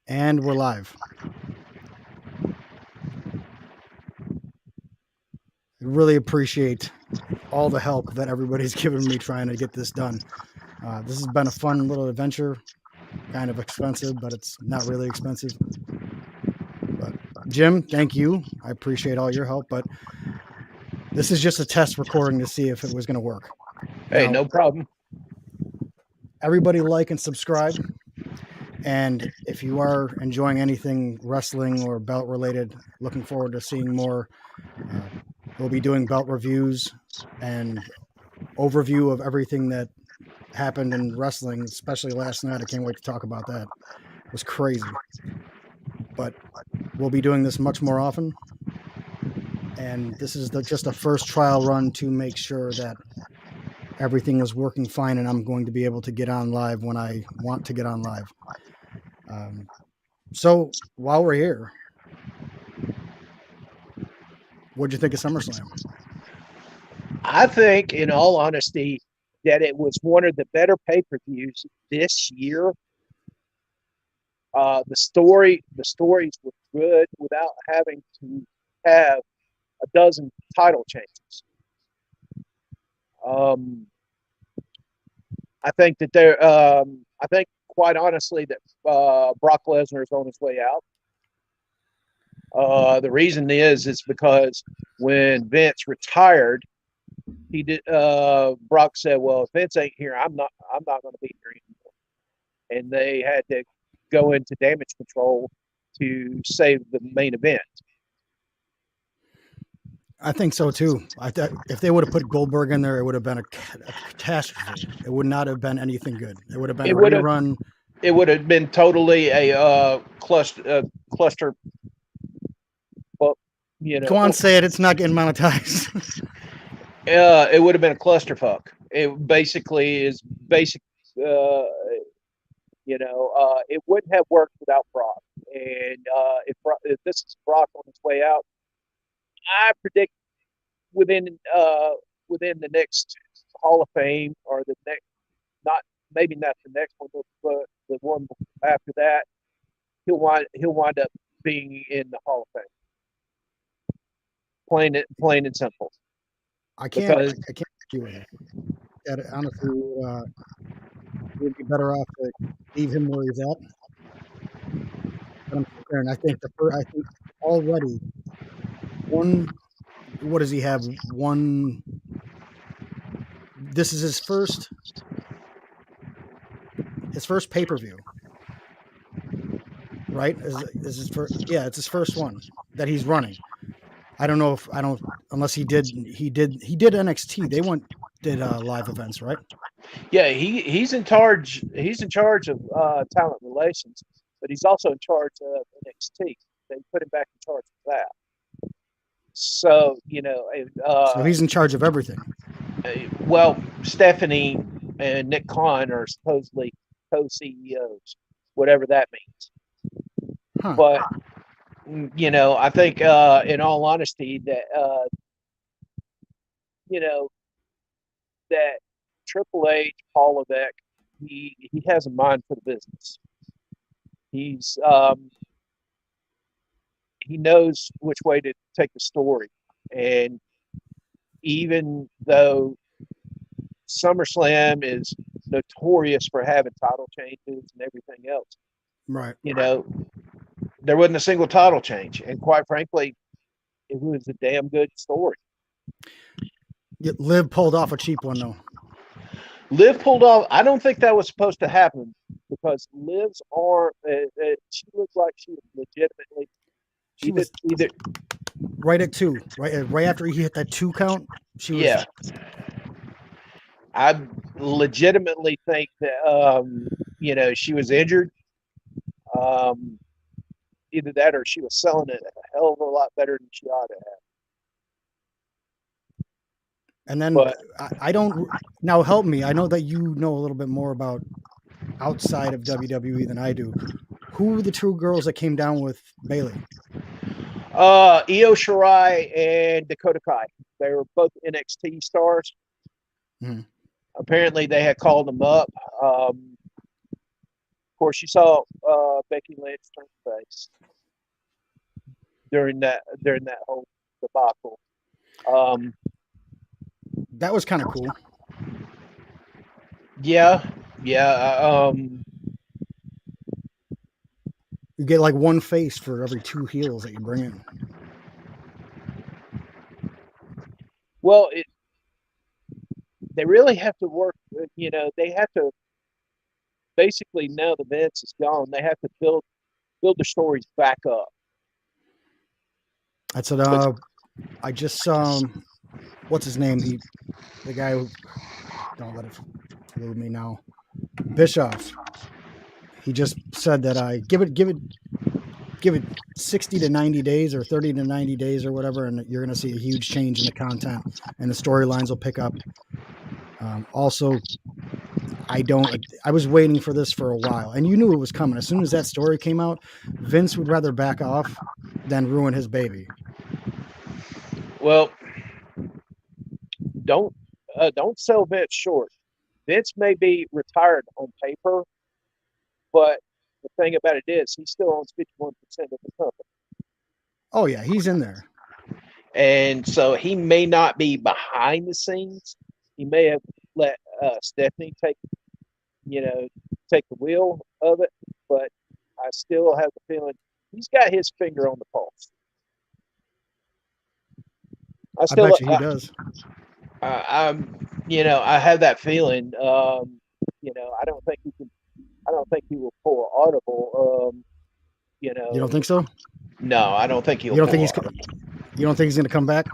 And we're live. I really appreciate all the help that everybody's given me trying to get this done. This has been a fun little adventure, kind of expensive, but it's not really expensive. But Jim, thank you. I appreciate all your help, but this is just a test recording to see if it was going to work. Hey, Now, no problem. everybody like and subscribe. And if you are enjoying anything wrestling or belt related, looking forward to seeing more. Uh, we'll be doing belt reviews and overview of everything that happened in wrestling, especially last night. I can't wait to talk about that. It was crazy. But we'll be doing this much more often. And this is just a first trial run to make sure that everything is working fine and I'm going to be able to get on live when I want to get on live. Um, so while we're here, what'd you think of SummerSlam? I think, in all honesty, that it was one of the better pay-per-views this year. The stories were good without having to have a dozen title changes. Um, I think that I think quite honestly that Brock Lesnar is on his way out. The reason is because when Vince retired, he did. Brock said, "Well, if Vince ain't here, I'm not going to be here anymore." And they had to go into damage control to save the main event. I think so too. I thought if they would have put Goldberg in there, it would have been a catastrophe. It would not have been anything good. It would have been It a would have rerun. it would have been totally a cluster, but you Go know, on, say it. It's not getting monetized. it would have been a clusterfuck. It basically is basic. Uh, it wouldn't have worked without Brock. And if this is Brock on his way out, I predict within uh, within the next Hall of Fame or the next, not maybe not the next one, but the one after that, he'll wind up being in the Hall of Fame. Plain and simple. I can't. Because I can't argue with you. That honestly, would be better off to leave him where he's at. But I'm comparing. I think I think already one. What does he have? One. This is his first pay per view, right? Is his first? Yeah, it's his first one that he's running. I don't know if I don't unless he did NXT. They went did live events, right? yeah, he's in charge. He's in charge of talent relations, but he's also in charge of NXT. They put him back in charge of that. So So he's in charge of everything. well, Stephanie and Nick Khan are supposedly co-CEOs, whatever that means. Huh. But I think, in all honesty, that you know that Triple H, Paul Levesque, he has a mind for the business. He's he knows which way to take the story, and even though SummerSlam is notorious for having title changes and everything else, Right. you know, there wasn't a single title change, and quite frankly, it was a damn good story. Liv pulled off a cheap one though. Liv pulled off. I don't think that was supposed to happen because Liv's arm. She looked like she was legitimately She was either. right at two. Right after he hit that 2 count, she was. Yeah, I legitimately think that she was injured. Um, Either that or she was selling it a hell of a lot better than she ought to have. And then But I don't now help me. I know that you know a little bit more about outside of WWE than I do. Who were the two girls that came down with Bailey? Io Shirai and Dakota Kai, they were both NXT stars. Mhm. Apparently, they had called them up. Um, course, you saw Becky Lynch turn face during that whole debacle. That was kind of cool. Yeah. You get like one face for every two heels that you bring in. Well, they really have to work. They have to basically, now the Vince is gone. They have to build their stories back up. I said, I just saw what's his name? The guy who, don't let it elude me now. Bischoff. He just said that I give it 60 to 90 days or 30 to 90 days or whatever, and you're going to see a huge change in the content and the storylines will pick up. Also, I was waiting for this for a while, and you knew it was coming. As soon as that story came out, Vince would rather back off than ruin his baby. Well, don't sell Vince short. Vince may be retired on paper, but the thing about it is he still owns 51% of the company. Oh yeah, he's in there. And so he may not be behind the scenes. He may have let Stephanie take the wheel of it, but I still have the feeling he's got his finger on the pulse. I bet you he does. I have that feeling. I don't think he can. I don't think he will pull an audible. You don't think so? No, I don't think he'll. You don't think he's going to come back?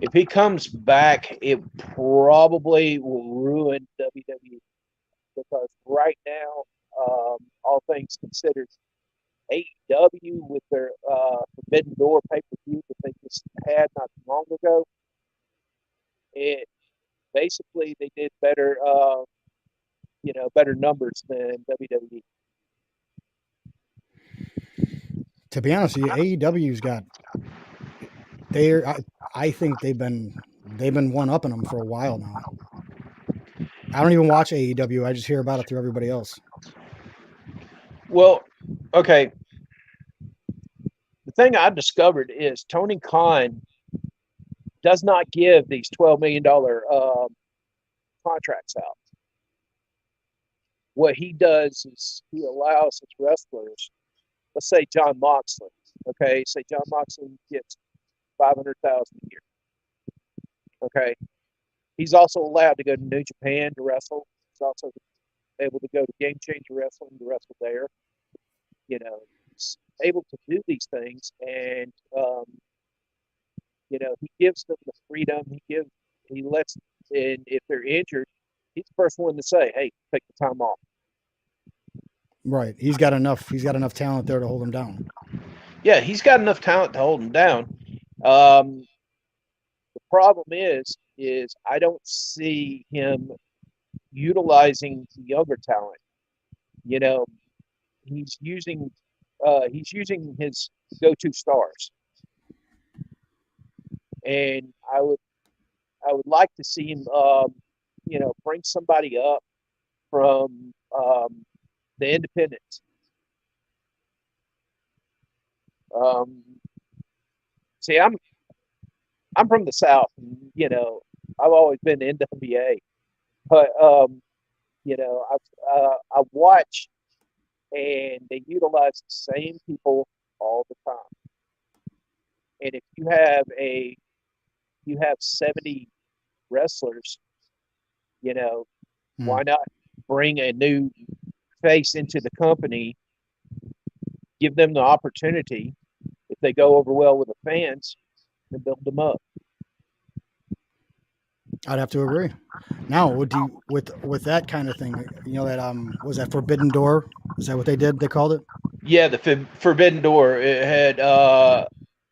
If he comes back, it probably will ruin WWE because right now, all things considered, AEW with their Forbidden Door pay-per-view that they just had not too long ago, it basically they did better, better numbers than WWE. To be honest with you, AEW's got I think they've been one upping them for a while now. I don't even watch AEW. I just hear about it through everybody else. Well, okay. The thing I've discovered is Tony Khan does not give these $12 million contracts out. What he does is he allows his wrestlers, let's say John Moxley, okay, say John Moxley gets $500,000 a year. Okay. He's also allowed to go to New Japan to wrestle. He's also able to go to Game Changer Wrestling to wrestle there. He's able to do these things, and he gives them the freedom. He lets, and if they're injured, he's the first one to say, "Hey, take the time off." Right. He's got enough talent there to hold him down. Yeah, he's got enough talent to hold him down. The problem is I don't see him utilizing the younger talent. He's using his go-to stars, and I would like to see him, bring somebody up from the independents. See, I'm from the South, and, I've always been NWA, but I watch, and they utilize the same people all the time. And if you have 70 wrestlers, why not bring a new face into the company, give them the opportunity, if they go over well with the fans, and build them up. I'd have to agree. Now, with that kind of thing, that was that Forbidden Door? Is that what they did? They called it? Yeah, the Forbidden Door. It had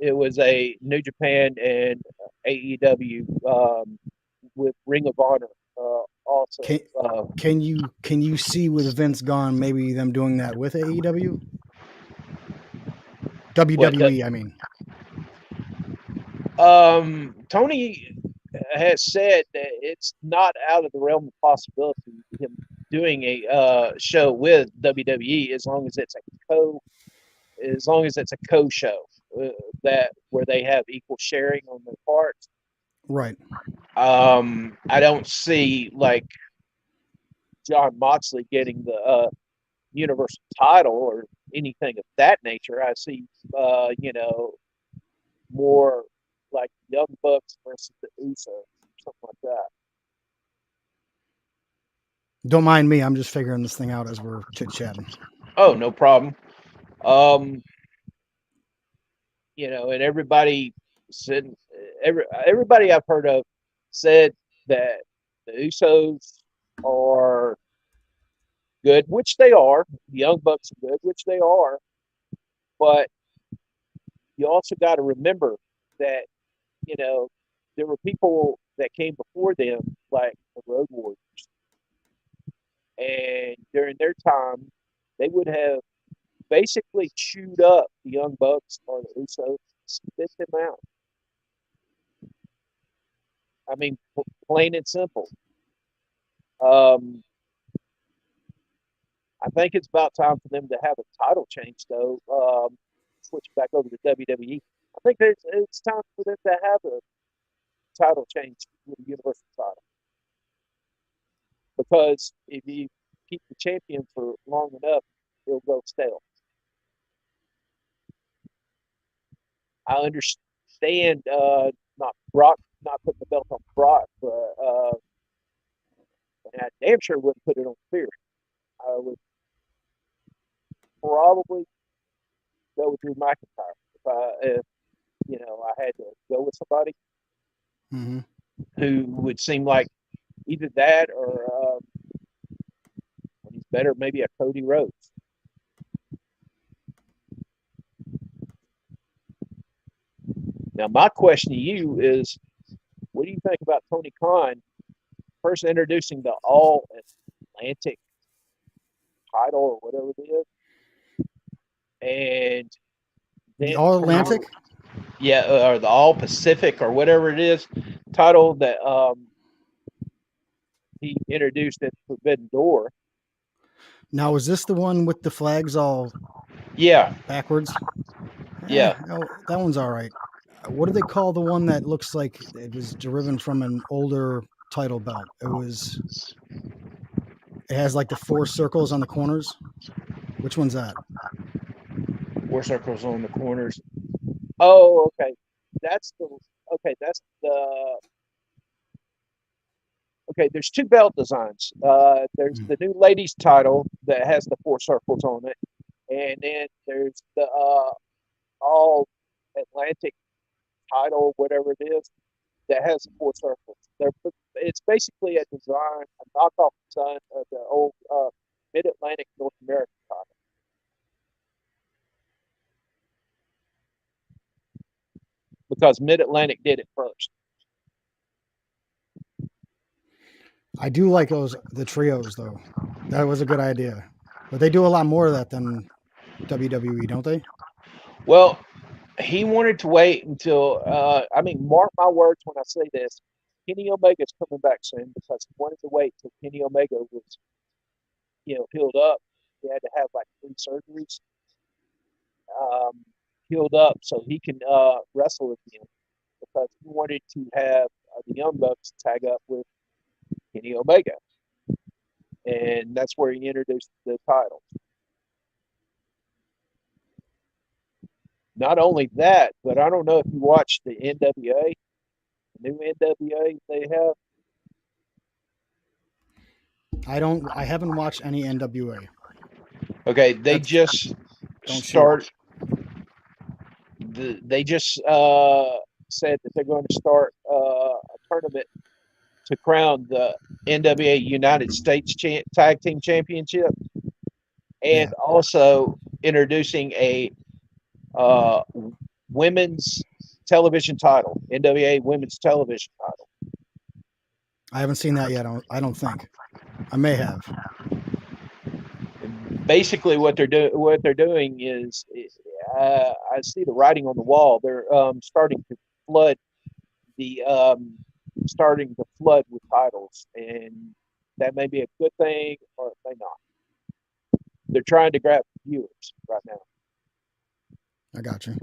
it was a New Japan and AEW with Ring of Honor also. Can you see with Vince gone, maybe them doing that with AEW? WWE, I mean. Tony has said that it's not out of the realm of possibility him doing a show with WWE as long as it's a co show that where they have equal sharing on their parts. Right. I don't see like John Moxley getting the Universal title or anything of that nature. I see, more like Young Bucks versus the Usos, something like that. Don't mind me. I'm just figuring this thing out as we're chit chatting. Oh, no problem. Um, and everybody said, everybody I've heard of said that the Usos are good, which they are. The Young Bucks are good, which they are. But you also got to remember that, there were people that came before them, like the Road Warriors. And during their time, they would have basically chewed up the Young Bucks or the Usos, spit them out. I mean, plain and simple. Um, I think it's about time for them to have a title change, though. Switch back over to WWE. I think it's time for them to have a title change with the Universal title. Because if you keep the champion for long enough, it'll go stale. I understand not Brock, not putting the belt on Brock, but I damn sure wouldn't put it on Theory. I would probably go with Drew McIntyre if I had to go with somebody Mm-hmm. who would seem like either that or when he's better, maybe a Cody Rhodes. Now, my question to you is, what do you think about Tony Khan first introducing the All Atlantic title or whatever it is, and The then All Atlantic? or the All Pacific or whatever it is title that he introduced at Forbidden Door. Now, is this the one with the flags all Yeah, backwards? yeah. No, that one's all right. What do they call the one that looks like it was derived from an older title belt? It has like the 4 circles on the corners. Which one's that? 4 circles on the corners. Oh, okay. That's the okay. That's the okay. There's 2 belt designs. There's the new ladies title that has the 4 circles on it, and then there's the All Atlantic title, whatever it is, that has the 4 circles. It's basically a design, a knockoff design of the old Mid Atlantic North American title. Because Mid Atlantic did it first. I do like the trios though. That was a good idea. But they do a lot more of that than WWE, don't they? Well, he wanted to wait until mark my words when I say this. Kenny Omega's coming back soon because he wanted to wait till Kenny Omega was, healed up. He had to have like 3 surgeries, healed up so he can wrestle again because he wanted to have the Young Bucks tag up with Kenny Omega, and that's where he introduced the title. Not only that, but I don't know if you watched the NWA, the new NWA they have. I haven't watched any NWA. Okay, they just Don't shoot. They just said that they're going to start a tournament to crown the NWA United States Tag Team Championship, and also introducing a women's television title, NWA Women's Television title. I haven't seen that yet. I don't think. I may have. Basically, what they're doing is, I see the writing on the wall. They're starting to flood with titles, and That may be a good thing, or it may not. They're trying to grab viewers right now. I got you.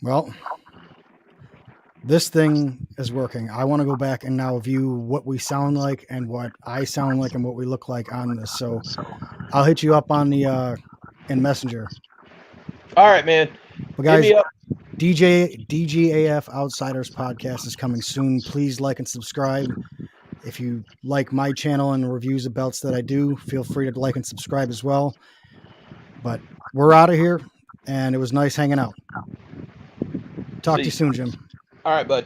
Well, this thing is working. I want to go back and now view what we sound like and what I sound like and what we look like on this. So I'll hit you up on the in Messenger. All right, man. But guys, Hit me up. DGAF Outsiders podcast is coming soon. Please like and subscribe. If you like my channel and reviews of belts that I do, feel free to like and subscribe as well. But we're out of here, and it was nice hanging out. Talk to you soon, Jim. All right, bud.